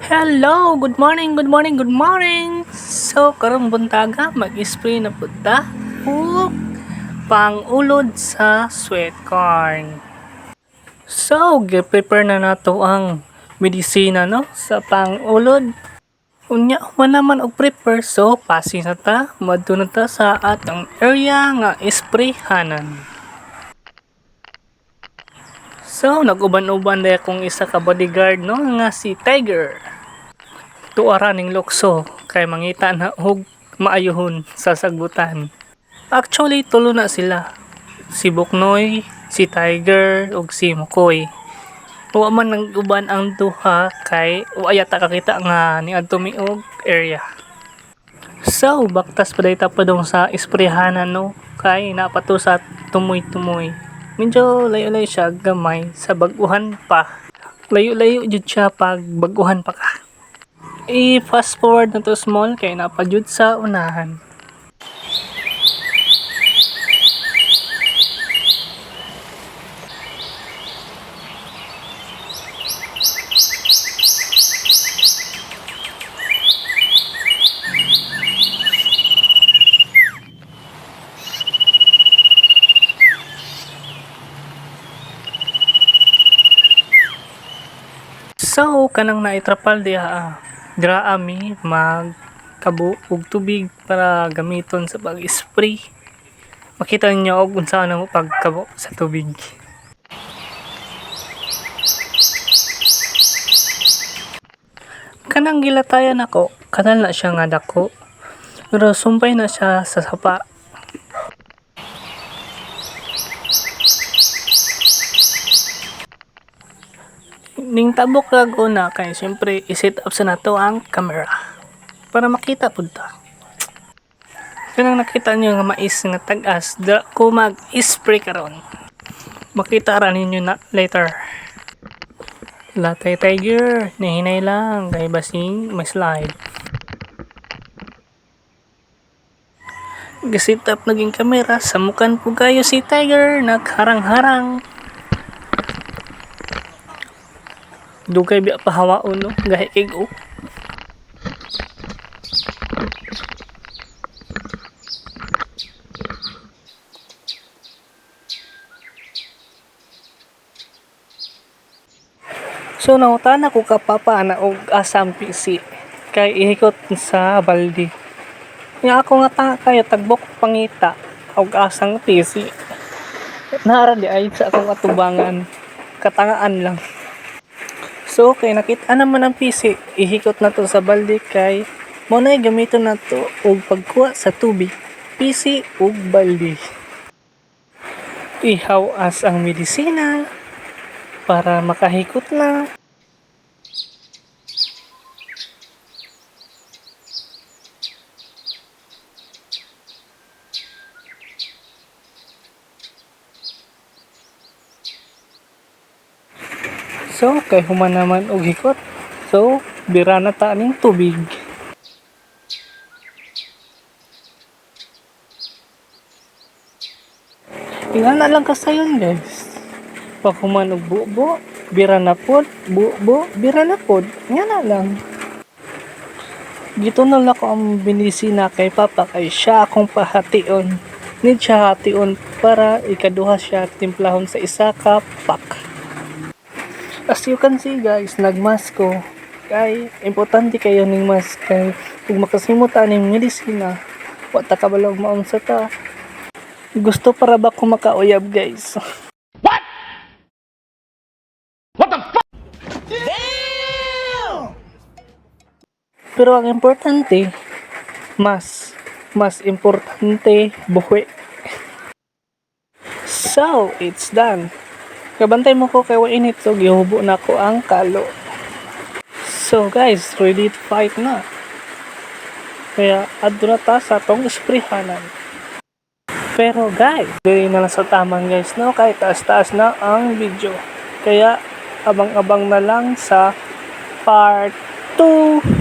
Hello! Good morning, good morning, good morning! So, karong buntaga, mag-spray na punta o pang-ulod sa sweet corn. So, prepare na nato ang medisina no sa pang-ulod. Unya man naman og prepare, so pasi na ta, madto na ta sa atong area nga sprayhanan. So, nag-uban-uban na akong isa ka bodyguard no nga si Tiger. Tuara ning lokso kay mangita na og maayuhon sa sagbutan. Actually tulo na sila. Si Buknoy, si Tiger ug si Mukoy. Wa man nang uban ang duha kay wa yata kakita nga niadto mi og area. So baktas pa dayta pa dong sa isprehanan no kay napato sa tumoy-tumoy. Medyo layo-layo siya gamay sa baguhan pa. Layo-layo jud siya pag baguhan pa ka. I-fast forward na to small kay napadyod sa unahan. So kanang naitrapal diha dira ami magkabo og tubig para gamiton sa pag-spray. Makita niyo og unsa na mo pagkabo sa tubig. Kanang gilatayan ako, kanal na siya nga dako. Pero sumpay na siya sa sapa. Ning tabok lag una kay siyempre i-set up sa nato ang camera para makita pud ta. Kanang nakita niyo nga mais nga tag-as da ko mag-spray karon. Makita ra ninyo na later. Latay Tiger, nahinay lang kay basing may slide. Gasit up naging kamera, samukan po kayo si Tiger, nagharang-harang. Dugay biya pahawaon no, gahi kig-o. So nangutan ako kapapa na og asam PC kay ihikot sa balde. Nga ako nga tanga kayo tagbok pangita og asang PC. Naara di ay sa akong atubangan. Katangaan lang. So kay nakita naman ang PC, ihikot na to sa balde kay mo na gamiton na to og pagkuha sa tubig. PC ug balde. Ihaw as ang medisina para makahikot na. So, kay human naman og hikot. So, bira na ta ning tubig. Ingana lang kasayon guys. Pag human og bubo, bira na pod, bubo, bira na pod. Ingana lang. Gito na lang ko ang binisina kay Papa kay siya akong pahation. Need siya hation para ikaduha siya timplahon sa isa ka pack. As you can see guys, nagmask ko. Kay importante kayo ning mask kay kung makasimot aning medisina, wa ta kabalog maunsa ta. Gusto para ba ko makauyab guys? What? What the fuck? Damn! Pero ang importante, mas importante buhi. So, it's done. Kabantay mo ko kay wa init so gihubo na ko ang kalo. So guys, ready to fight na. Kaya adto na ta sa tong sprayhanan. Pero guys, dili na lang sa taman guys no, kay taas-taas na ang video. Kaya abang-abang na lang sa part 2.